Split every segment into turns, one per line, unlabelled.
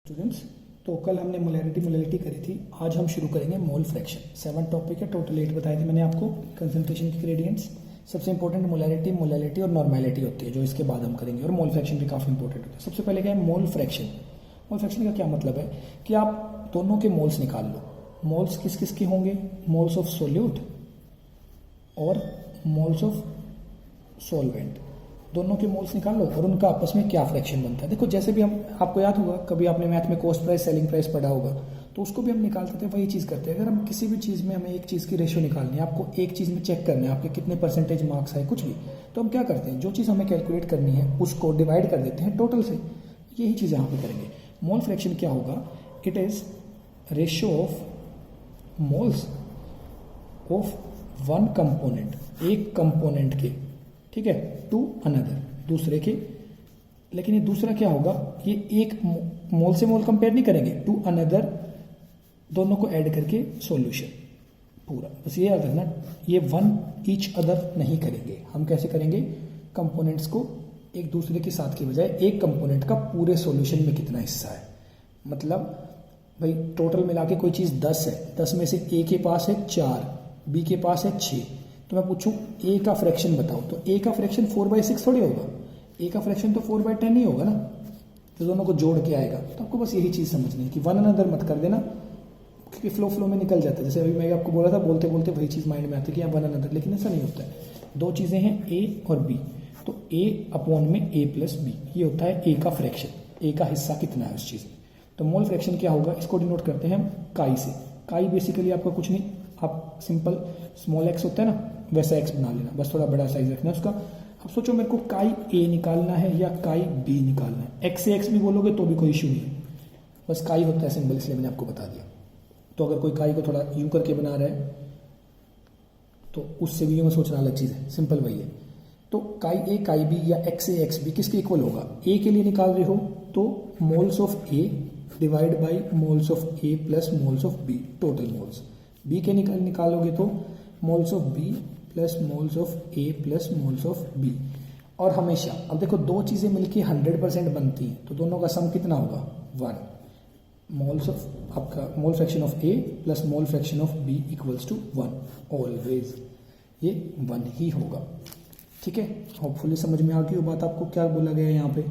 Students, तो कल हमने मोलैरिटी करी थी। आज हम शुरू करेंगे मोल फ्रैक्शन। 7 टॉपिक है, टोटल 8 बताए थे मैंने आपको। कंसंट्रेशन के ग्रेडियंट्स सबसे इंपॉर्टेंट मोलैरिटी, मोलैलिटी और नॉर्मेलिटी होती है, जो इसके बाद हम करेंगे। और मोल फ्रैक्शन भी काफ़ी इंपॉर्टेंट होता है। सबसे पहले क्या है मोल फ्रैक्शन। मोल फ्रैक्शन का क्या मतलब है कि आप दोनों के मोल्स निकाल लो। मोल्स किस किस के होंगे? मोल्स ऑफ सोल्यूट और मोल्स ऑफ सॉल्वेंट, दोनों के मोल्स निकाल लो और उनका आपस में क्या फ्रैक्शन बनता है। देखो, जैसे भी हम, आपको याद होगा कभी आपने मैथ में कॉस्ट प्राइस सेलिंग प्राइस पढ़ा होगा, तो उसको भी हम निकालते थे, वही चीज़ करते हैं। अगर हम किसी भी चीज़ में हमें एक चीज़ की रेशियो निकालनी है, आपको एक चीज़ में चेक करना है आपके कितने परसेंटेज मार्क्स है कुछ भी, तो हम क्या करते हैं, जो चीज़ हमें कैलकुलेट करनी है उसको डिवाइड कर देते हैं टोटल से। यही चीज़ यहाँ पे करेंगे। मोल फ्रैक्शन क्या होगा? It is ratio of moles of one component, एक कंपोनेंट के, ठीक है, टू अनदर, दूसरे के। लेकिन ये दूसरा क्या होगा, ये एक मोल से मोल कंपेयर नहीं करेंगे, टू अनदर, दोनों को ऐड करके सॉल्यूशन पूरा। बस ये याद रखना, ये वन ईच अदर नहीं करेंगे। हम कैसे करेंगे? कंपोनेंट्स को एक दूसरे के साथ के बजाय एक कंपोनेंट का पूरे सॉल्यूशन में कितना हिस्सा है। मतलब भाई टोटल मिला के कोई चीज़ 10 है, 10 में से ए के पास है 4, बी के पास है 6, तो मैं पूछूं ए का फ्रैक्शन बताओ, तो ए का फ्रैक्शन 4/6 थोड़ी होगा, ए का फ्रैक्शन तो 4/10 ही होगा ना, तो दोनों को जोड़ के आएगा। तो आपको बस यही चीज़ समझनी है कि वन अनदर मत कर देना, क्योंकि फ्लो में निकल जाता है। जैसे अभी मैं आपको बोला था, बोलते बोलते वही चीज़ माइंड में आती है कि यहाँ वन अनदर, लेकिन ऐसा नहीं होता है। दो चीज़ें हैं ए और बी, तो ए अपॉन में ए प्लस बी, ये होता है ए का फ्रैक्शन, ए का हिस्सा कितना है उस चीज़ में। तो मोल फ्रैक्शन क्या होगा, इसको डिनोट करते हैं हम काई से। काई बेसिकली आपका कुछ नहीं, आप सिंपल स्मॉल एक्स होता है ना, वैसा एक्स बना लेना, बस थोड़ा बड़ा साइज रखना है उसका। अब सोचो मेरे को काई ए निकालना है या काई बी निकालना है। एक्स से एक्स भी बोलोगे तो भी कोई इशू नहीं है, बस काई होता है सिंबल, इसलिए मैंने आपको बता दिया। तो अगर कोई काई को थोड़ा यूं करके बना रहा है तो उससे भी यूं सोचना अलग चीज़ है, सिंपल वही है। तो काई ए काई बी या एक्स ए एक्स बी किसके इक्वल होगा? ए के लिए निकाल रहे हो तो moles of A divide by moles of A plus moles of B, total moles. B के निकालोगे तो moles of B plus moles of A plus moles of B. और हमेशा, अब देखो दो चीज़ें मिलके 100% बनती हैं, तो दोनों का सम कितना होगा? 1। मोल्स ऑफ आपका mole fraction of A plus mole fraction of B equals to 1 always, ये 1 ही होगा। ठीक है, होपफुली समझ में आ गई वो बात, आपको क्या बोला गया है यहाँ पे।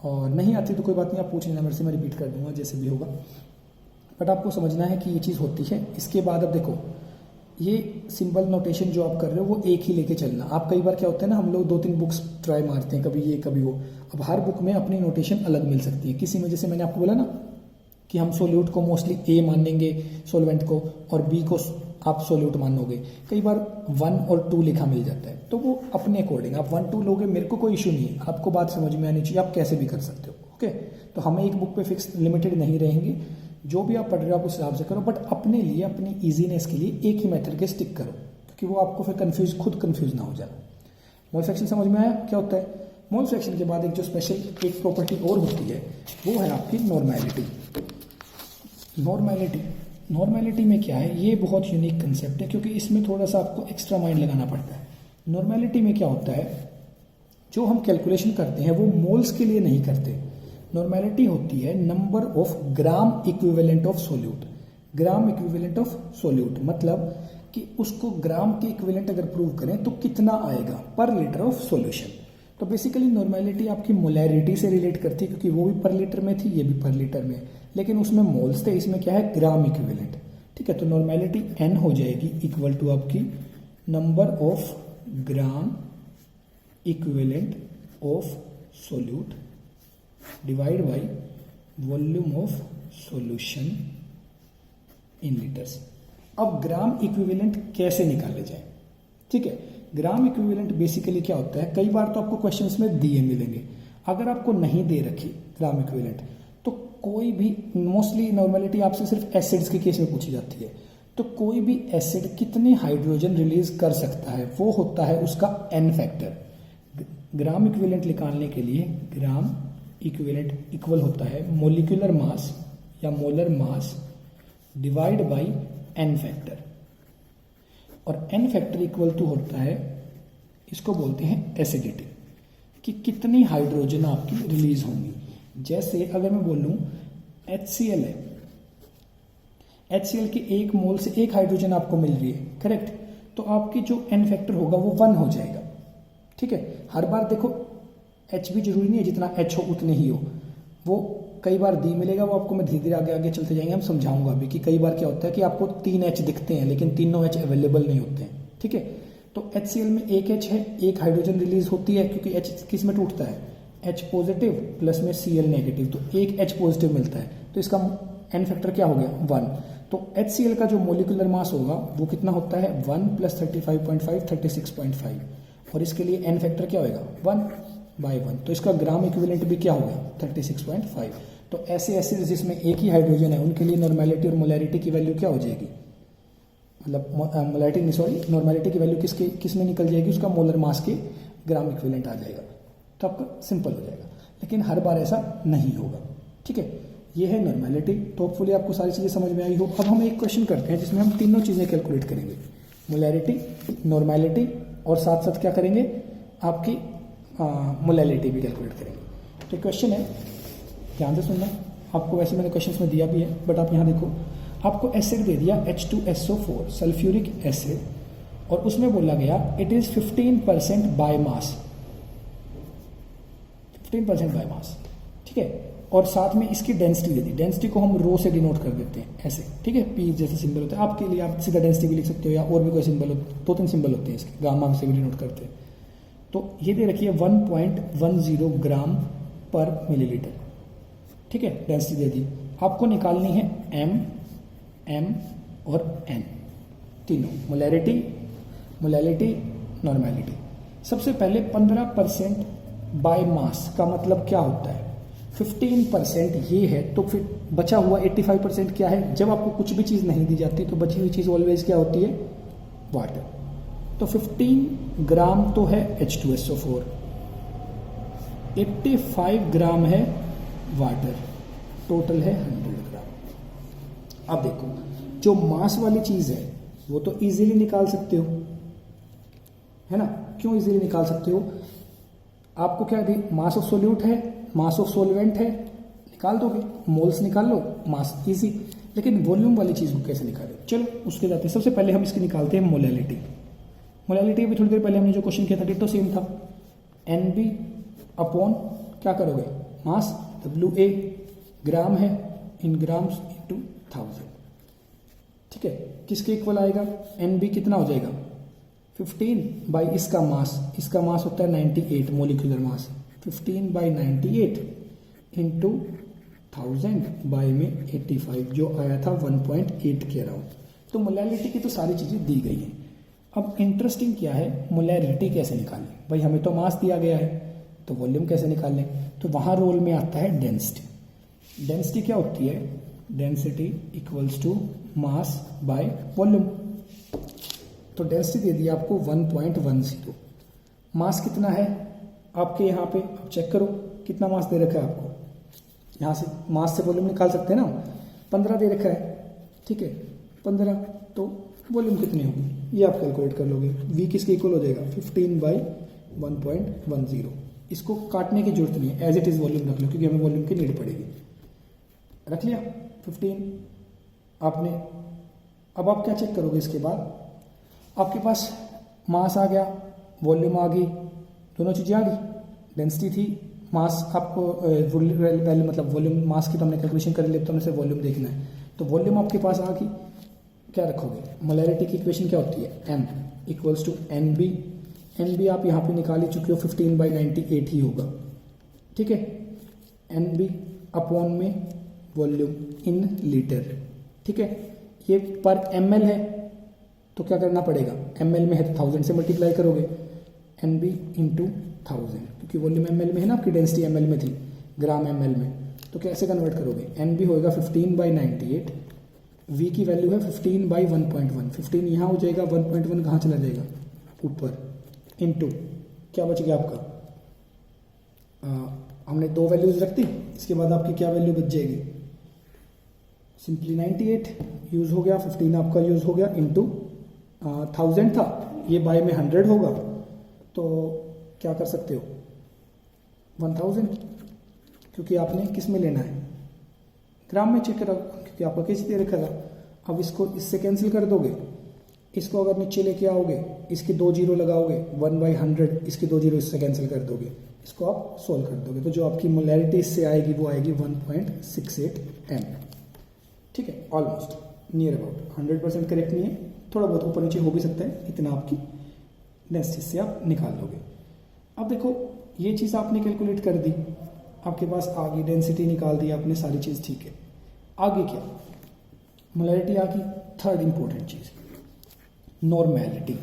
और नहीं आती तो कोई बात नहीं, आप पूछ लेना मेरे से, मैं रिपीट कर दूंगा जैसे भी होगा। बट आपको समझना है कि ये चीज़ होती है। इसके बाद अब देखो, ये सिंबल नोटेशन जो आप कर रहे हो वो एक ही लेके चलना। आप कई बार क्या होता है ना, हम लोग 2-3 बुक्स ट्राई मारते हैं, कभी ये कभी वो। अब हर बुक में अपनी नोटेशन अलग मिल सकती है। किसी में, जैसे मैंने आपको बोला ना कि हम सोल्यूट को मोस्टली ए मानेंगे सोलवेंट को, और बी को आप सोल्यूट मानोगे। कई बार 1 और 2 लिखा मिल जाता है, तो वो अपने अकॉर्डिंग आप 1-2 लोगे, मेरे को कोई इशू नहीं है, आपको बात समझ में आनी चाहिए, आप कैसे भी कर सकते हो। ओके, तो हमें एक बुक पे फिक्स लिमिटेड नहीं रहेंगे, जो भी आप पढ़ रहे हो आप उस हिसाब से करो, बट अपने लिए, अपनी ईजीनेस के लिए एक ही मेथड के स्टिक करो, क्योंकि वो आपको फिर खुद कंफ्यूज ना हो जाए। मोल फ्रैक्शन समझ में आया क्या होता है? मोल फ्रैक्शन के बाद एक जो स्पेशल एक प्रॉपर्टी और होती है वो है आपकी नॉर्मेलिटी। नॉर्मेलिटी में क्या है, ये बहुत यूनिक कंसेप्ट है, क्योंकि इसमें थोड़ा सा आपको एक्स्ट्रा माइंड लगाना पड़ता है। नॉर्मेलिटी में क्या होता है, जो हम कैलकुलेशन करते हैं वो मोल्स के लिए नहीं करते। नॉर्मेलिटी होती है number of gram equivalent of solute. Gram equivalent of solute मतलब कि उसको ग्राम के इक्विवेलेंट अगर प्रूव करें तो कितना आएगा पर लीटर ऑफ सॉल्यूशन। तो बेसिकली नॉर्मेलिटी आपकी मोलैरिटी से रिलेट करती है, क्योंकि वो भी पर लीटर में थी, ये भी पर लीटर में, लेकिन उसमें मोल्स थे, इसमें क्या है, ग्राम इक्विवेलेंट। ठीक है, तो नॉर्मेलिटी n हो जाएगी इक्वल टू आपकी number of gram equivalent of solute divide by volume of solution in litres. अब ग्राम इक्विवेलेंट कैसे निकाले जाए? ठीक है, ग्राम इक्विवेलेंट बेसिकली क्या होता है, कई बार तो आपको क्वेश्चंस में दिए मिलेंगे। अगर आपको नहीं दे रखी ग्राम इक्विवेलेंट, तो कोई भी, मोस्टली नॉर्मेलिटी आपसे सिर्फ एसिड्स के केस में पूछी जाती है, तो कोई भी एसिड कितने हाइड्रोजन रिलीज कर सकता है, वो होता है उसका n फैक्टर। ग्राम इक्विवेलेंट निकालने के लिए ग्राम इक्विवेलेंट इक्वल होता है मोलिकुलर मास या molar mass divide by n factor, और n फैक्टर इक्वल टू होता है, इसको बोलते हैं एसिडिटी, कि कितनी हाइड्रोजन आपकी रिलीज होंगी। जैसे अगर मैं बोलूं HCl है, HCl के 1 मोल से 1 हाइड्रोजन आपको मिल रही है, करेक्ट। तो आपकी जो n फैक्टर होगा वो 1 हो जाएगा, ठीक है। हर बार देखो H भी जरूरी नहीं है जितना H हो उतने ही हो, वो कई बार दी मिलेगा, वो आपको मैं धीरे धीरे आगे आगे चलते जाएंगे, हम समझाऊंगा अभी कि कई बार क्या होता है कि आपको 3 H दिखते हैं लेकिन तीनों H अवेलेबल नहीं होते हैं, ठीक है। तो HCl में 1 H है, 1 हाइड्रोजन रिलीज होती है क्योंकि H किस में टूटता है, H पॉजिटिव प्लस में Cl नेगेटिव, तो 1 H पॉजिटिव मिलता है, तो इसका n फैक्टर क्या हो गया 1। तो HCl का जो मोलिकुलर मास होगा वो कितना होता है 1 + 35.5 36.5, और इसके लिए n फैक्टर क्या होगा 1/1, तो इसका ग्राम इक्विवेलेंट भी क्या होगा 36.5। तो ऐसे एसिड जिसमें एक ही हाइड्रोजन है उनके लिए नॉर्मेलिटी और मोलैरिटी की वैल्यू क्या हो जाएगी, मतलब मोलैरिटी नहीं सॉरी नॉर्मेलिटी की वैल्यू किस में निकल जाएगी, उसका मोलर मास के ग्राम इक्विवेलेंट आ जाएगा, तो आपका सिंपल हो जाएगा। लेकिन हर बार ऐसा नहीं होगा, ठीक है। ये है नॉर्मेलिटी, तो होपफुली आपको सारी चीज़ें समझ में आई हो। अब हम एक क्वेश्चन करते हैं जिसमें हम तीनों चीज़ें कैलकुलेट करेंगे, मोलैरिटी, नॉर्मेलिटी और साथ साथ क्या करेंगे आपकी मोलैरिटी भी कैलकुलेट करेंगे। तो क्वेश्चन है, ध्यान से सुनना, आपको वैसे मैंने क्वेश्चन में दिया भी है बट आप यहाँ देखो, आपको एसिड दे दिया H2SO4 सल्फ्यूरिक एसिड, और उसमें बोला गया it is 15% by mass, 15% by mass, ठीक है। और साथ में इसकी डेंसिटी दे दी, डेंसिटी को हम रो से डिनोट कर देते हैं ऐसे, ठीक है, P जैसे सिंबल होता है, आपके लिए आप सीधा डेंसिटी भी लिख सकते हो या और भी कोई सिंबल हो, 2-3 सिंबल होते हैं इसके, गामा से भी डिनोट करते हैं। तो ये दे रखी है 1.10 ग्राम पर मिलीलीटर, ठीक है, डेंसिटी दे दी। आपको निकालनी है M और N तीनों, मोलैरिटी नॉर्मेलिटी। सबसे पहले 15% बाय मास का मतलब क्या होता है, 15% ये है, तो फिर बचा हुआ 85% क्या है, जब आपको कुछ भी चीज़ नहीं दी जाती तो बची हुई चीज़ ऑलवेज क्या होती है, वाटर। तो 15 ग्राम तो है H2SO4, 85 ग्राम है वाटर, टोटल है 100 ग्राम। अब देखो जो मास वाली चीज़ है वो तो इजीली निकाल सकते हो, है ना, क्यों इजीली निकाल सकते हो, आपको क्या दी, मास ऑफ सोल्यूट है, मास ऑफ सोलवेंट है, निकाल दोगे, मोल्स निकाल लो, मास इजी। लेकिन वॉल्यूम वाली चीज़ को कैसे निकालें, चलो उसके जाते हैं। सबसे पहले हम इसकी निकालते हैं मोलैरिटी। मोलैरिटी भी थोड़ी देर पहले हमने जो क्वेश्चन किया था डिट्टो सेम था, NB अपॉन क्या करोगे, मास WA, ग्राम है इन ग्राम्स इंटू 1000, ठीक है। किसके इक्वल आएगा, NB कितना हो जाएगा 15 बाई इसका मास होता है 98 मोलिकुलर मास, 15/98 इंटू 1000 बाई में 85 जो आया था 1.8 के अराउंड। तो मोलैरिटी की तो सारी चीज़ें दी गई हैं। अब इंटरेस्टिंग क्या है, मोलैरिटी कैसे निकालें, भाई हमें तो मास दिया गया है तो वॉल्यूम कैसे निकालें, तो वहाँ रोल में आता है डेंसिटी। डेंसिटी क्या होती है, density equals to mass by volume. तो डेंसिटी दे दी आपको 1.10, मास कितना है आपके यहाँ पे, आप चेक करो कितना मास दे रखा है आपको, यहाँ से मास से वॉल्यूम निकाल सकते हैं ना, 15 दे रखा है, ठीक है, 15, तो वॉल्यूम कितनी होगी ये आप कैलकुलेट कर लोगे। V किसके इक्वल हो जाएगा 15/1.10, इसको काटने की जरूरत नहीं है, एज इट इज वॉल्यूम रख लो क्योंकि हमें वॉल्यूम की नीड पड़ेगी। रख लिया 15 आपने। अब आप क्या चेक करोगे, इसके बाद आपके पास मास आ गया, वॉल्यूम आ गई, दोनों चीज़ें आ गई, डेंसिटी थी, मास आपको वैल्यू मतलब वॉल्यूम मास की तो हमने कैलकुलेशन कर लिया, तो हमने सिर्फ वॉल्यूम देखना है, तो वॉल्यूम आपके पास आ गई। क्या रखोगे, मोलैरिटी की इक्वेशन क्या होती है, M इक्वल्स टू NB आप यहाँ पे निकाल ही चुके हो, 15/98 ही होगा, ठीक है। NB अपॉन में वॉल्यूम इन लीटर, ठीक है। ये पर ml है तो क्या करना पड़ेगा, ml में है तो 1000 से मल्टीप्लाई करोगे, NB इंटू 1000, क्योंकि वॉल्यूम ml में है ना, आपकी डेंसिटी ml में थी, ग्राम ml में, तो कैसे कन्वर्ट करोगे, NB होएगा 15/98, V की वैल्यू है 15/1.1, 15 यहाँ हो जाएगा, 1.1 कहाँ चला जाएगा ऊपर, इंटू क्या बच गया आपका, हमने 2 वैल्यूज रख दी, इसके बाद आपकी क्या वैल्यू बच जाएगी, सिंपली 98 यूज हो गया, 15 आपका यूज हो गया, इंटू 1000 था, ये बाय में 100 होगा, तो क्या कर सकते हो 1000, क्योंकि आपने किस में लेना है, ग्राम में चेक करो क्योंकि आपका केस दे रखा था। अब इसको इससे कैंसिल कर दोगे, इसको अगर नीचे लेके आओगे, इसके 2 जीरो लगाओगे, 1/100 इसके 2 जीरो इससे कैंसिल कर दोगे, इसको आप सोल्व कर दोगे, तो जो आपकी मोलैरिटी इससे आएगी वो आएगी 1.68 m। ठीक है, ऑलमोस्ट नियर अबाउट 100% करेक्ट नहीं है, थोड़ा बहुत ऊपर नीचे हो भी सकता है, इतना आपकी डेंसिटी से आप निकाल लोगे। अब देखो ये चीज़ आपने कैलकुलेट कर दी, आपके पास आ गई, डेंसिटी निकाल दी आपने, सारी चीज़ ठीक है। आगे क्या, मोलैरिटी आ गई। थर्ड इंपॉर्टेंट चीज़ नॉर्मैलिटी।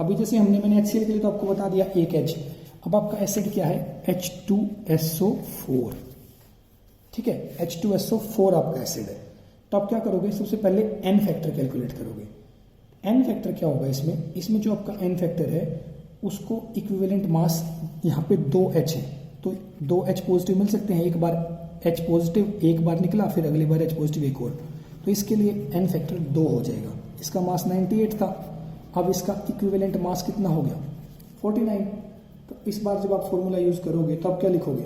अभी जैसे मैंने HCl के लिए तो आपको बता दिया 1 H। अब आपका एसिड क्या है, H2SO4। ठीक है, H2SO4 आपका एसिड है। तो आप क्या करोगे, सबसे पहले N फैक्टर कैलकुलेट करोगे। N फैक्टर क्या होगा इसमें जो आपका N फैक्टर है उसको इक्विवेलेंट मास, यहाँ पे 2H है तो 2H पॉजिटिव मिल सकते हैं, एक बार H पॉजिटिव एक बार निकला, फिर अगली बार H पॉजिटिव एक और, तो इसके लिए N फैक्टर 2 हो जाएगा। इसका मास 98 था, अब इसका इक्विवेलेंट मास कितना हो गया 49। तो इस बार जब आप फॉर्मूला यूज करोगे तो आप क्या लिखोगे,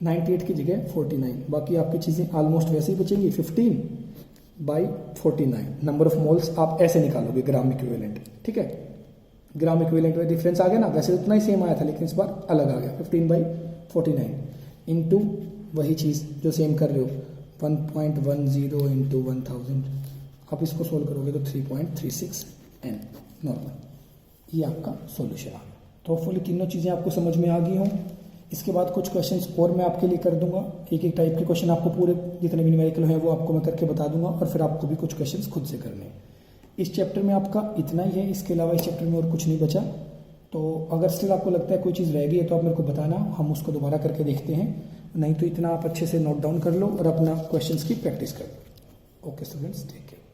98 की जगह 49, बाकी आपकी चीजें ऑलमोस्ट वैसे ही बचेंगी। 15/49 नंबर ऑफ मोल्स आप ऐसे निकालोगे ग्राम इक्विवेलेंट। ठीक है, ग्राम इक्विवेलेंट में डिफरेंस आ गया ना, वैसे उतना ही सेम आया था लेकिन इस बार अलग आ गया। 15/49 इंटू वही चीज जो सेम कर रहे हो 1.10 इंटू 1000, आप इसको सोल्व करोगे तो 3.36 n नॉर्मल। ये आपका सॉल्यूशन आ गया। तो होपफुली तीनों चीज़ें आपको समझ में आ गई हों। इसके बाद कुछ क्वेश्चंस और मैं आपके लिए कर दूंगा, एक एक टाइप के क्वेश्चन आपको पूरे जितने भी न्यूमेरिकल हैं वो आपको मैं करके बता दूंगा, और फिर आपको भी कुछ क्वेश्चंस खुद से करने हैं। इस चैप्टर में आपका इतना ही है, इसके अलावा इस चैप्टर में और कुछ नहीं बचा। तो अगर स्टिल आपको लगता है कोई चीज़ रह गई है तो आप मेरे को बताना, हम उसको दोबारा करके देखते हैं, नहीं तो इतना आप अच्छे से नोट डाउन कर लो और अपना क्वेश्चंस की प्रैक्टिस कर लो। Okay students, take care.